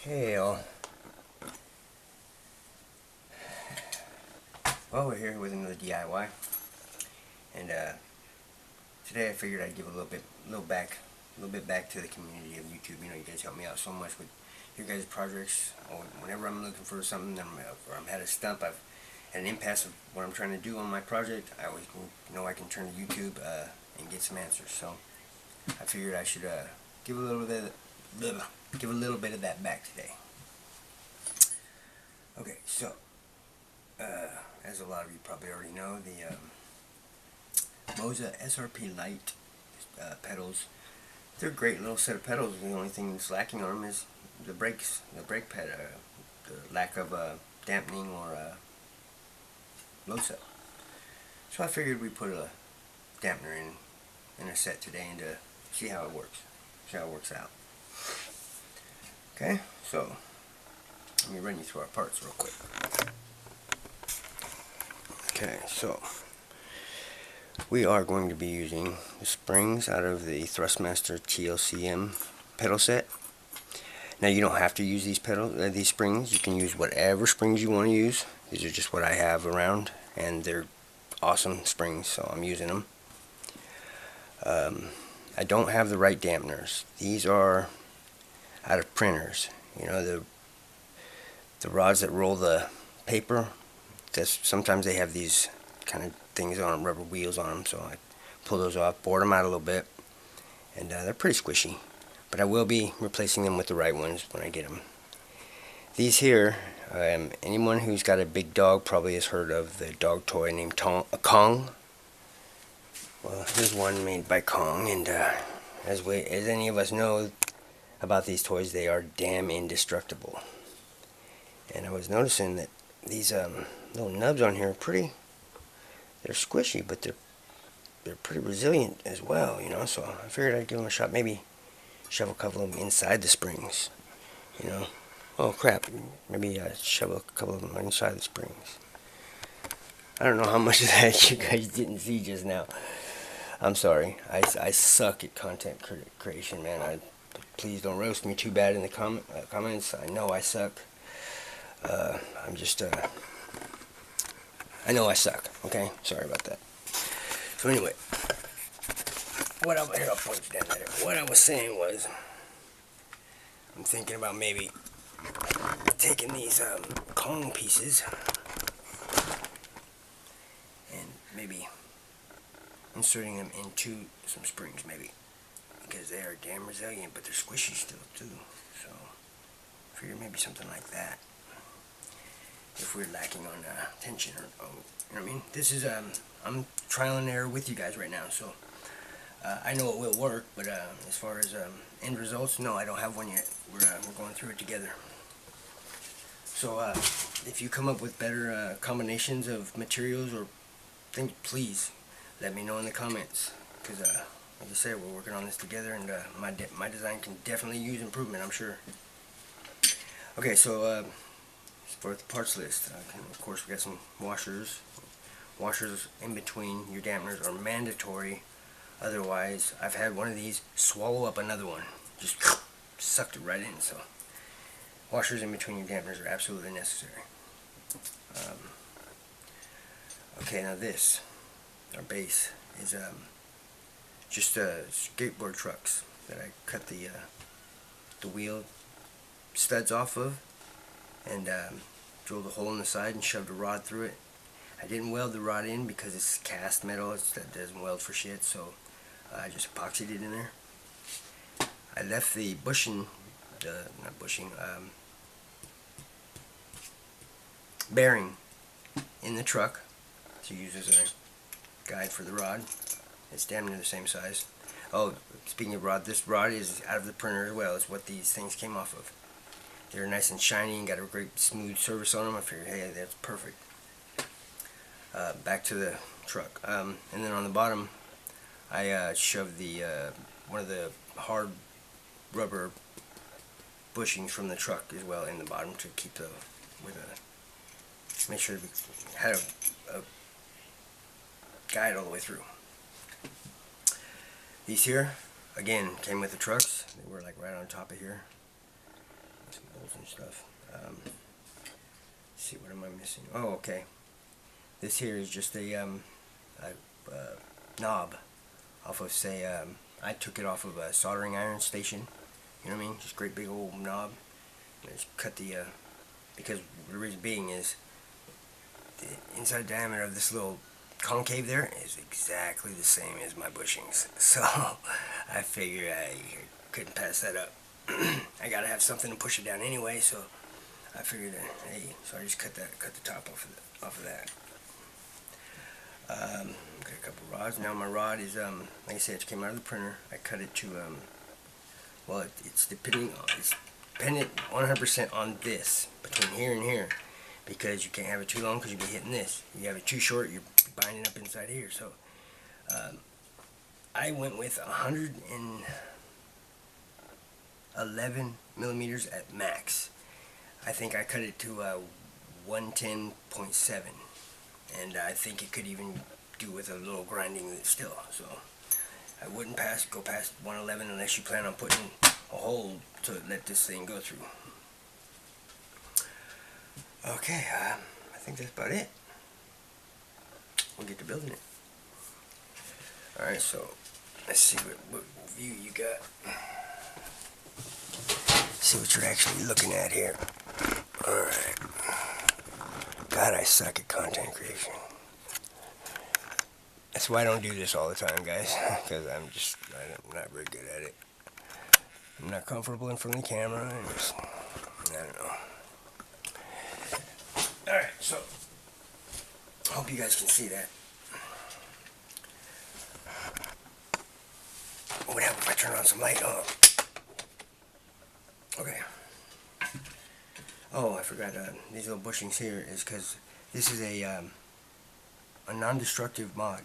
Hey all. Well, we're here with another DIY, and today I figured I'd give a little bit back to the community of YouTube. You know, you guys help me out so much with your guys' projects. Whenever I'm looking for something, or I'm at a stump, I've at an impasse of what I'm trying to do on my project. I always know I can turn to YouTube and get some answers. So I figured I should give a little bit of that back today. Okay, so as a lot of you probably already know, the Moza Srp Lite pedals. They're a great little set of pedals. The only thing that's lacking on them is the brakes, the brake pad, the lack of dampening or load set. So I figured we'd put a dampener in a set today and to see how it works, out. Okay, so let me run you through our parts real quick. Okay, so we are going to be using the springs out of the Thrustmaster TLCM pedal set. Now you don't have to use these springs. You can use whatever springs you want to use. These are just what I have around, and they're awesome springs, so I'm using them. I don't have the right dampeners. These are out of printers. You know, the rods that roll the paper. Sometimes they have these kind of things on them, rubber wheels on them, so I pull those off, bored them out a little bit, and they're pretty squishy. But I will be replacing them with the right ones when I get them. These here, anyone who's got a big dog probably has heard of the dog toy named Kong. Well, here's one made by Kong, and as any of us know about these toys, they are damn indestructible. And I was noticing that these little nubs on here are they're squishy, but they're pretty resilient as well, you know. So I figured I'd give them a shot. Maybe shove a couple of them inside the springs, you know. Oh crap! Maybe shove a couple of them inside the springs. I don't know how much of that you guys didn't see just now. I'm sorry. I suck at content creation, man. Please don't roast me too bad in the comments. I know I suck. I'm just I know I suck. Okay, sorry about that. So anyway, I'll point you down there. What I was saying was, I'm thinking about maybe taking these Kong pieces and maybe inserting them into some springs, maybe, because they are damn resilient, but they're squishy still too. So I figured maybe something like that. If we're lacking on tension, or you know what I mean. This is I'm trial and error with you guys right now, so I know it will work. But as far as end results, no, I don't have one yet. We're going through it together. So if you come up with better combinations of materials or things, please let me know in the comments. Because like I said, we're working on this together, and my design can definitely use improvement, I'm sure. Okay, so. For the parts list, of course we got some washers. Washers in between your dampeners are mandatory. Otherwise, I've had one of these swallow up another one. Just sucked it right in. So washers in between your dampeners are absolutely necessary. Okay, now this, our base, is just skateboard trucks that I cut the wheel studs off of, and drilled a hole in the side and shoved a rod through it. I didn't weld the rod in because it's cast metal. That doesn't weld for shit, so I just epoxied it in there. I left the bearing in the truck to use as a guide for the rod. It's damn near the same size. Oh, speaking of rod, this rod is out of the printer as well. It's what these things came off of. They're nice and shiny and got a great smooth surface on them. I figured, hey, that's perfect. Back to the truck. And then on the bottom, I shoved the one of the hard rubber bushings from the truck as well in the bottom to keep make sure we had a guide all the way through. These here, again, came with the trucks. They were like right on top of here. some bolts and stuff. Let's see, what am I missing? Oh, okay. This here is just a knob off of, say, I took it off of a soldering iron station. You know what I mean? Just great big old knob. And I just cut the, because the reason being is the inside diameter of this little concave there is exactly the same as my bushings. So I figured I couldn't pass that up. I gotta have something to push it down anyway, so I figured that, hey, so I just cut the top off of that. Got a couple rods. Now my rod is, like I said, it came out of the printer. I cut it to, well, it's dependent 100% on this, between here and here, because you can't have it too long because you'll be hitting this. You have it too short, you're binding up inside here. So I went with 111 millimeters at max. I think I cut it to 110.7, and I think it could even do with a little grinding still. So I wouldn't go past 111 unless you plan on putting a hole to let this thing go through. Okay, I think that's about it. We'll get to building it. Alright, so let's see what view you got. See what you're actually looking at here. Alright. God, I suck at content creation. That's why I don't do this all the time, guys. Because I'm not very good at it. I'm not comfortable in front of the camera. And just, I don't know. Alright, so I hope you guys can see that. What would happen if I turn on some light? Oh. Okay. Oh, I forgot, these little bushings here is because this is a non-destructive mod.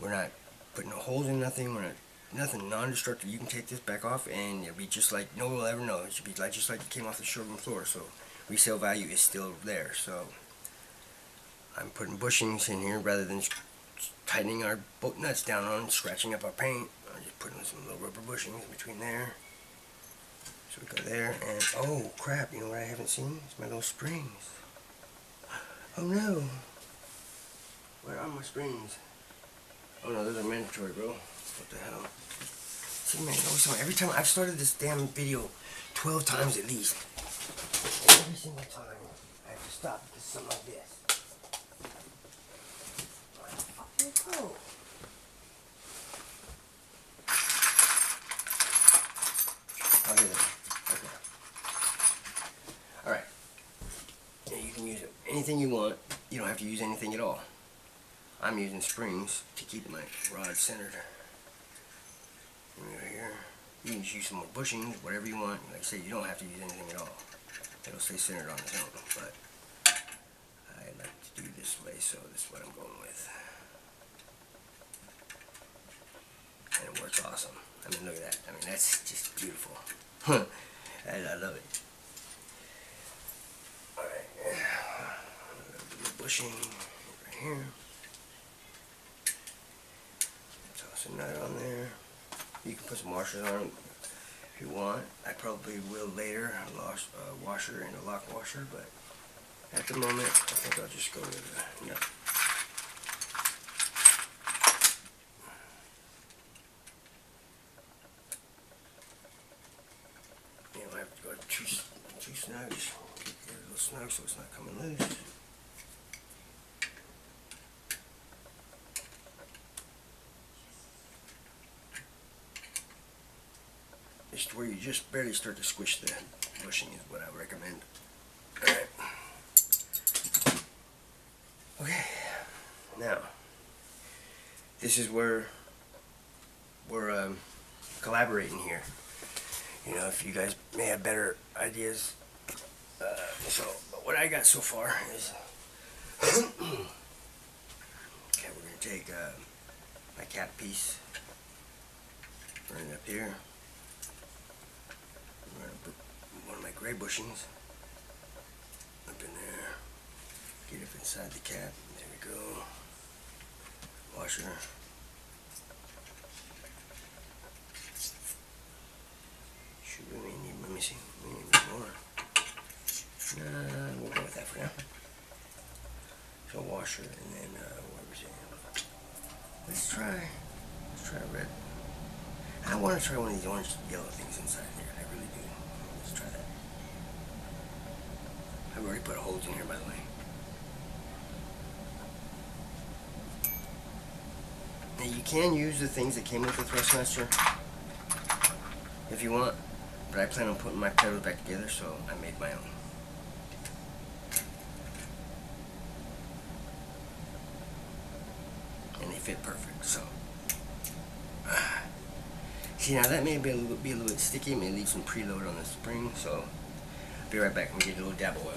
We're not putting holes in nothing. We're not, nothing non-destructive. You can take this back off and it'll be just like, no one will ever know. It should be like, just like it came off the showroom floor. So resale value is still there. So I'm putting bushings in here rather than tightening our bolt nuts down on, scratching up our paint. I'm just putting some little rubber bushings in between there. So we go there, and oh crap, you know what I haven't seen? It's my little springs. Oh no. Where are my springs? Oh no, those are mandatory, bro. What the hell? See, man, every time I've started this damn video 12 times at least. And every single time I have to stop because of something like this. Where the fuck did it go? Oh, here they are. Okay. Alright. Yeah, you can use anything you want. You don't have to use anything at all. I'm using springs to keep my rod centered. Right here. You can just use some more bushings, whatever you want. Like I say, you don't have to use anything at all. It'll stay centered on its own. But I like to do this way, so this is what I'm going with. And it works awesome. I mean, look at that. I mean, that's just beautiful. I love it. Alright. A bushing right here. Toss a nut on there. You can put some washers on them if you want. I probably will later, a washer and a lock washer, but at the moment, I think I'll just go with the nut. You don't have to go too snug. Just keep it a little snug so it's not coming loose. Just where you just barely start to squish the bushing is what I recommend. Alright. Okay. Now, this is where we're collaborating here. You know, if you guys may have better ideas. So, what I got so far is, okay, we're going to take my cap piece, run it up here. One of my gray bushings up in there, get up inside the cap, there we go, washer, should we need, let me see, we need more. washer, and then what was it? Let's try red. I want to try one of these orange yellow things inside here. I really do. Let's try that. I've already put holes in here, by the way. Now you can use the things that came with the Thrustmaster if you want, but I plan on putting my pedals back together, so I made my own. And they fit perfect, so. See, now that may be a little bit sticky, may leave some preload on the spring, so I'll be right back and get a little dab of oil.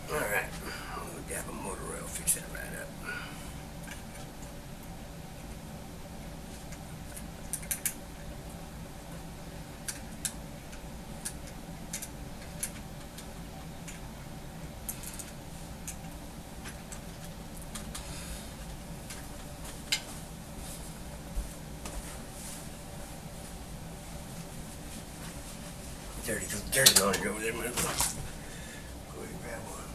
Alright, a little dab of motor oil, fix that right up. Dirty laundry over there, man. Go ahead and grab one.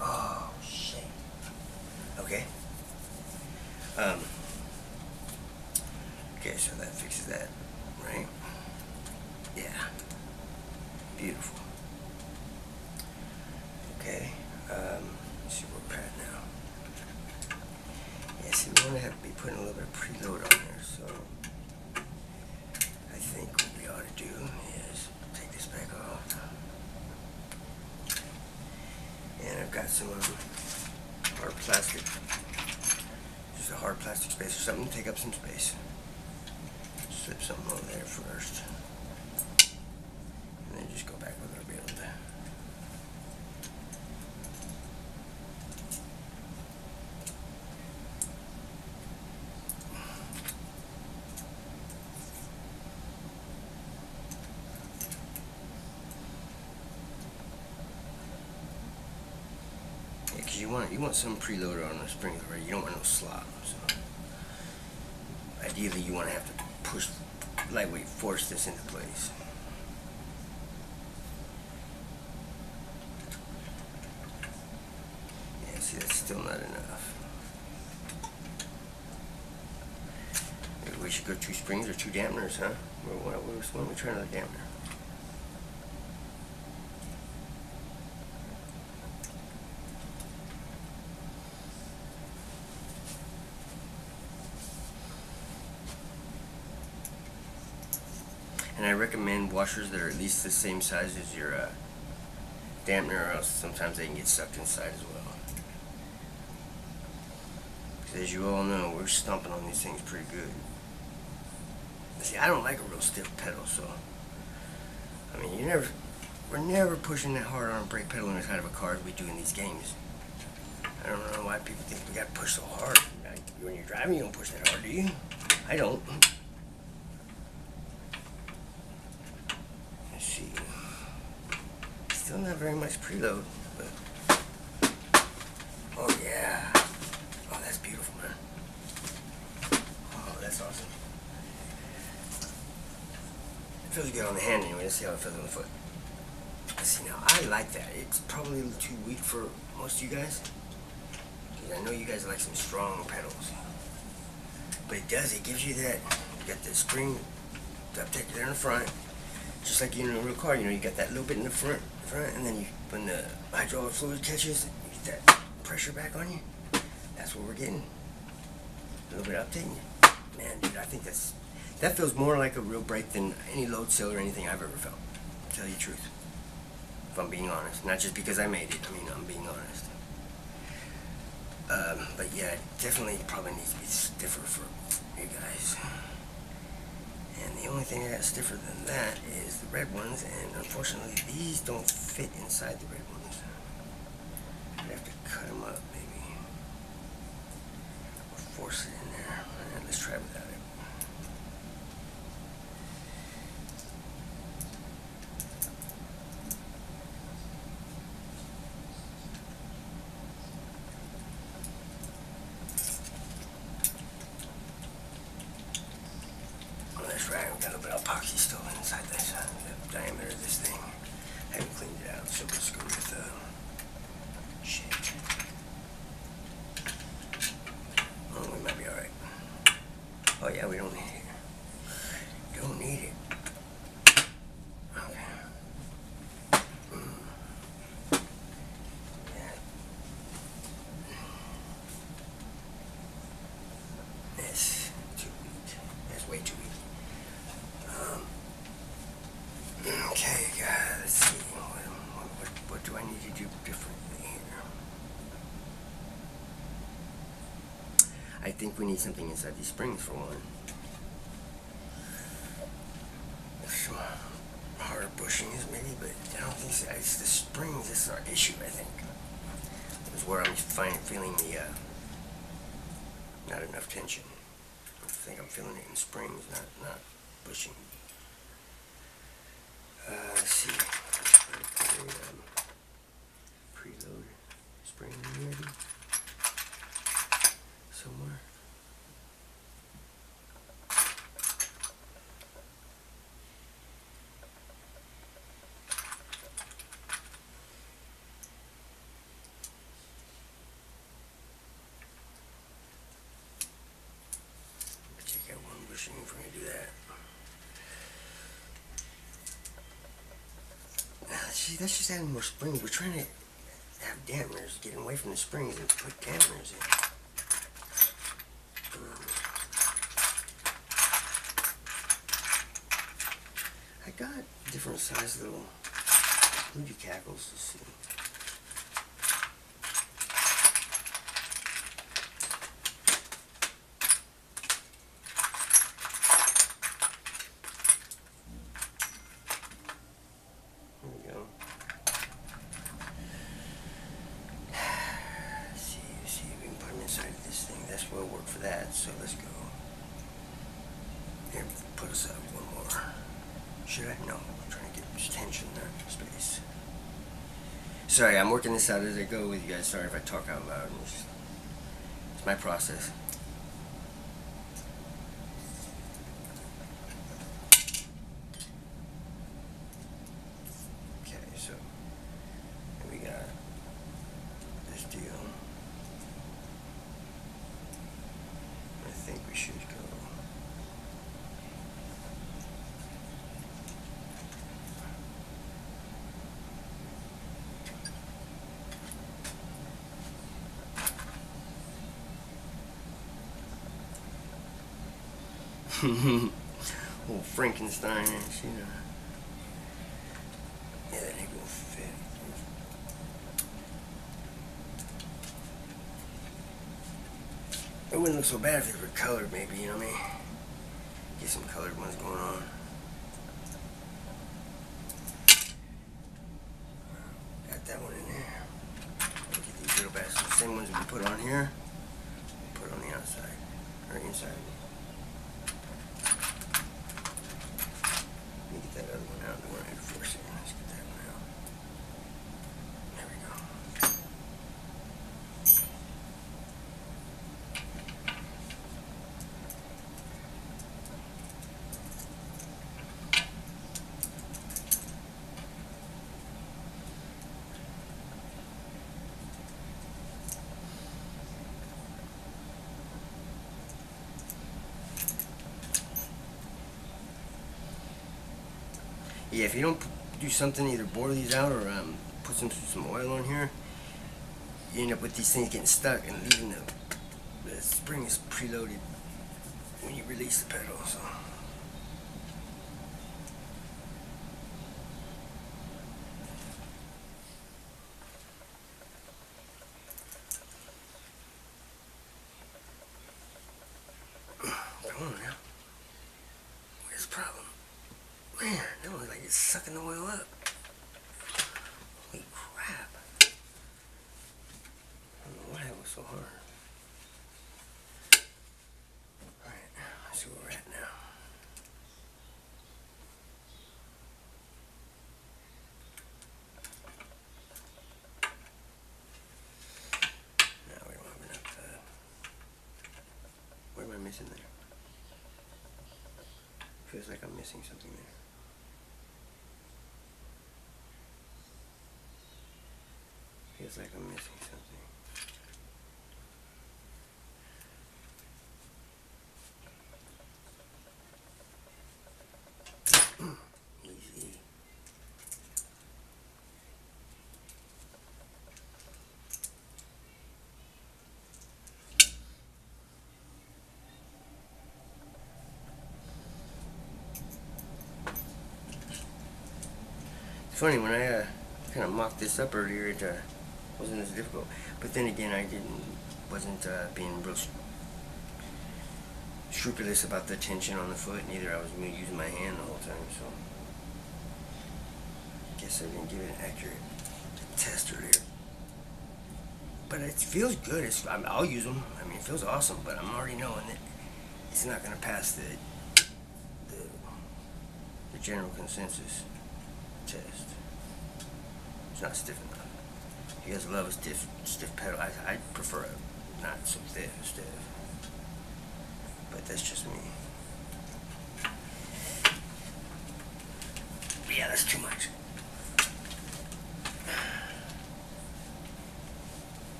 Oh, shit. Okay. Okay, so that fixes that, right? Yeah. Beautiful. Okay. Let's see where we're at now. Yeah, see, we're gonna have to be putting a little bit of preload on there, so I think what we ought to do is take this back off. And I've got some hard plastic, just a hard plastic space or something to take up some space. Slip something on there first, and then just go back with our build. Because you want some preloader on the springs already. You don't want no slop. So ideally, you want to have to push, lightweight force this into place. Yeah, see, that's still not enough. Maybe we should go 2 springs or 2 dampeners, huh? Why don't we try another dampener? And I recommend washers that are at least the same size as your dampener, or else sometimes they can get sucked inside as well. Because as you all know, we're stomping on these things pretty good. See, I don't like a real stiff pedal, so I mean, we're never pushing that hard on a brake pedal inside of a car as we do in these games. I don't know why people think we gotta push so hard. When you're driving, you don't push that hard, do you? I don't. Still not very much preload, but oh yeah, oh that's beautiful, man. Oh, that's awesome. It feels good on the hand anyway. Let's see how it feels on the foot. See, now I like that. It's probably a little too weak for most of you guys, because I know you guys like some strong pedals. But it does. It gives you that. You got the spring uptake there in the front. Just like in a real car, you know, you got that little bit in the front, and then when the hydraulic fluid catches, you get that pressure back on you. That's what we're getting. A little bit of uptake. Man, dude, I think that feels more like a real brake than any load cell or anything I've ever felt. To tell you the truth, if I'm being honest, not just because I made it. I mean, I'm being honest. But yeah, it definitely probably needs to be stiffer for you guys. And the only thing I got stiffer than that is the red ones, and unfortunately these don't fit inside the red ones. cut them up, maybe. Or force it in there. And let's try without it. Oh, that's right. We got a little bit of epoxy still inside this, the diameter of this thing. I haven't cleaned it out, so we'll just go with shit. Oh, we might be alright. Oh yeah, we don't need it. Don't need it. Okay. Yeah. That's too weak. That's way too weak. Okay, guys, let's see. What do I need to do differently here? I think we need something inside these springs for one. Some harder bushings maybe, but I don't think so. It's the springs that's our issue, I think. It's where I'm feeling the not enough tension. I think I'm feeling it in springs, not bushing. Let's see. Preload spring maybe somewhere. Take out one bushing if we're gonna do that. See, that's just adding more springs. We're trying to have dampners, getting away from the springs and put dampners in. I got different size little booty cackles to see. Will work for that, so let's go. Here, put us up one more. Should I? No, I'm trying to get this tension there in space. Sorry, I'm working this out as I go with you guys. Sorry if I talk out loud. It's my process. Okay, so we got this deal. I think we should go. Old Frankenstein, you know. Yeah, that ain't gonna fit. It wouldn't look so bad if they were colored, maybe, you know what I mean? Get some colored ones going on. Got that one in there. Get these little bastards. Same ones we put on here. Put on the outside. Or inside. Let me get that other one out. The one I had to force it. Let's get that one out. There we go. Yeah, if you don't do something, either bore these out or put some oil on here, you end up with these things getting stuck and leaving the spring is preloaded when you release the pedal. So. Come on now. Where's the problem? Man, that looks like it's sucking the oil up. Holy crap. missing there? Feels like I'm missing something there. Feels like I'm missing something. Easy. It's funny, when I kind of mocked this up earlier, it wasn't as difficult. But then again, wasn't being real scrupulous about the tension on the foot. Neither. I was using my hand the whole time, so I guess I didn't give it an accurate test earlier. But it feels good. I'll use them. I mean, it feels awesome. But I'm already knowing that it's not going to pass the general consensus test. It's not stiff enough. You guys love a stiff pedal. I prefer it not so stiff. But that's just me. But yeah, that's too much.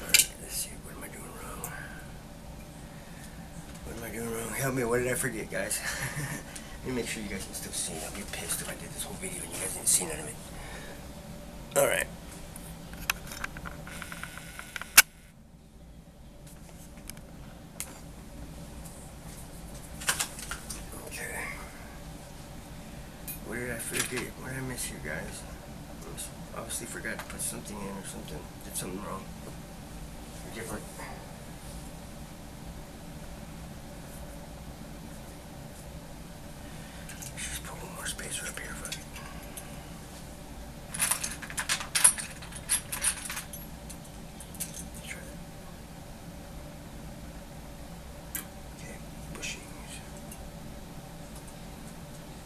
Alright, let's see. What am I doing wrong? What am I doing wrong? Help me. What did I forget, guys? Let me make sure you guys can still see it. I'll get pissed if I did this whole video and you guys didn't see none of it. Alright. Okay. What did I forget? What did I miss here, guys? I obviously forgot to put something in or something. Did something wrong. Or different. Let's just put one more spacer up here. Fuck it.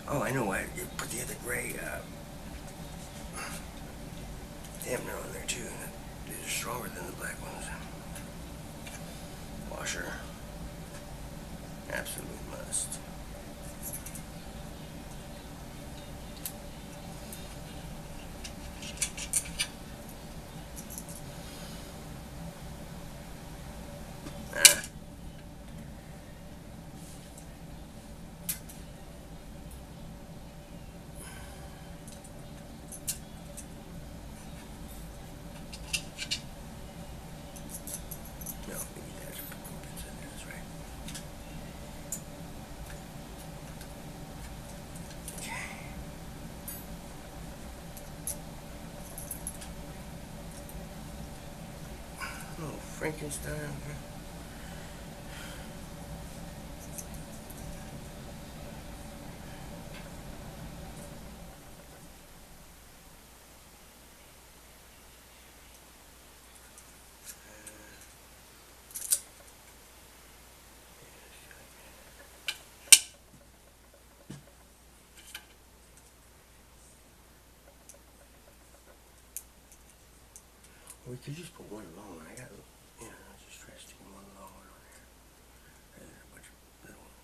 Oh, I know why. You put the other gray dampener on there too. These are stronger than the black ones. Washer. Absolute must. Frankenstein. We could just put one long one. I got, yeah, I'll just try sticking one long one on there. There's a bunch of little ones.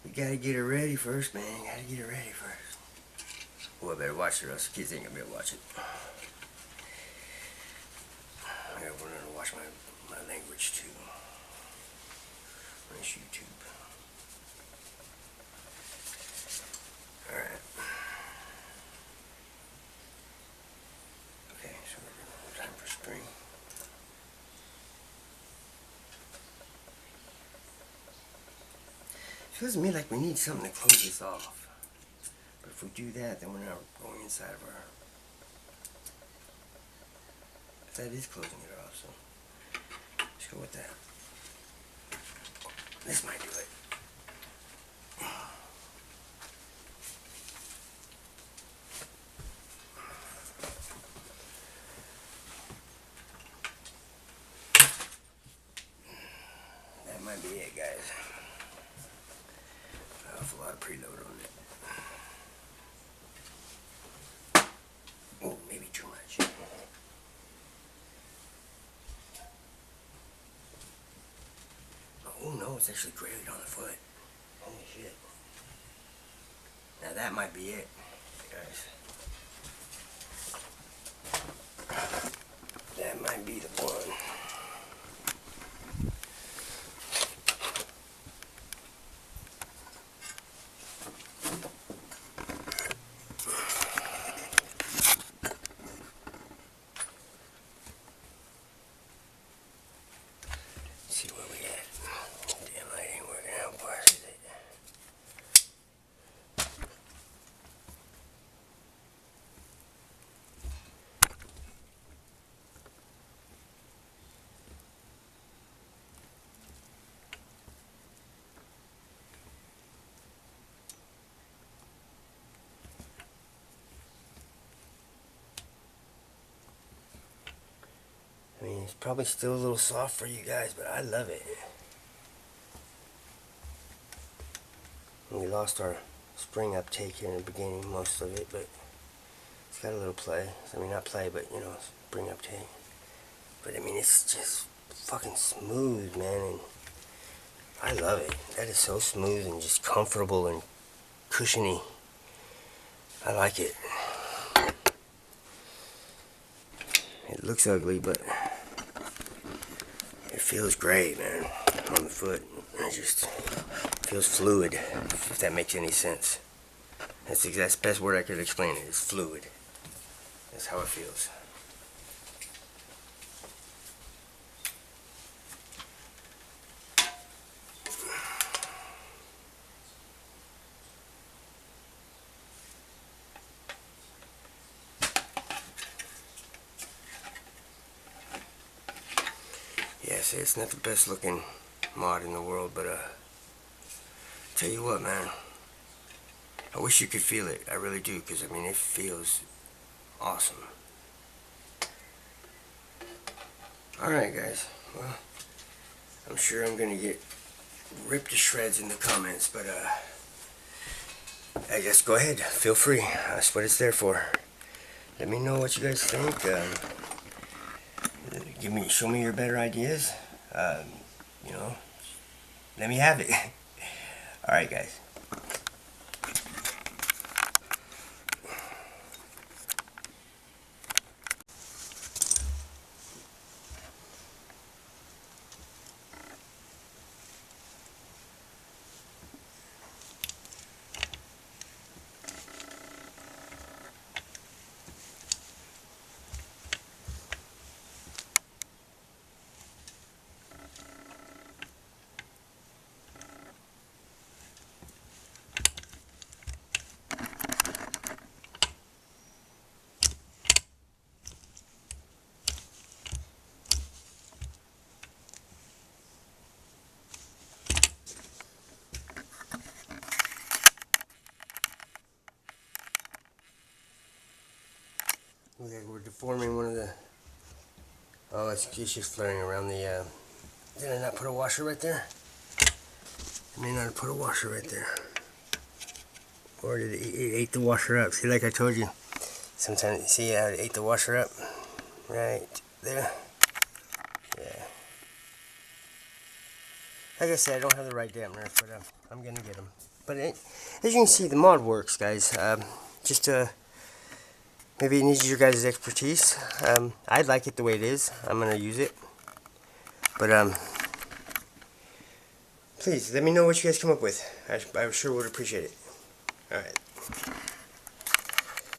You gotta get it ready first, man. You gotta get it ready first. Oh, I better watch it, or else the kids ain't gonna be able to watch it. I gotta learn to watch my language too. On this YouTube. Alright. Okay, so we're time for spring. Feels to me like we need something to close this off. But if we do that, then we're not going inside of our... That is closing it off, so let's go with that. This might do it. That might be it, guys. Awful lot of preload on it. Oh, maybe too much. Oh no, it's actually graded on the foot. Holy shit. Now that might be it, guys. That might be the one. See where we at. Damn light ain't working out for us, is it? I mean, it's probably still a little soft for you guys, but I love it. We lost our spring uptake here in the beginning, most of it, but it's got a little play. I mean, not play, but, you know, spring uptake. But, I mean, it's just fucking smooth, man, and I love it. That is so smooth and just comfortable and cushiony. I like it. It looks ugly, but it feels great, man, on the foot. It just feels fluid, if that makes any sense. That's the best word I could explain it, is fluid. That's how it feels. Yeah, see, it's not the best looking mod in the world, but tell you what, man, I wish you could feel it. I really do, because I mean, it feels awesome. Alright, guys, well, I'm sure I'm gonna get ripped to shreds in the comments, but I guess go ahead, feel free. That's what it's there for. Let me know what you guys think. Show me your better ideas. You know, let me have it. Alright, guys. Look like we're deforming one of the... Oh, it's just flaring around the... Did I not put a washer right there? I may not have put a washer right there. Or did it ate the washer up? See, like I told you, sometimes, see how it ate the washer up? Right there. Yeah. Like I said, I don't have the right dampeners, but I'm gonna get them. But as you can see, the mod works, guys. Maybe it needs your guys' expertise. I like it the way it is. I'm gonna use it. But please let me know what you guys come up with. I sure would appreciate it. All right.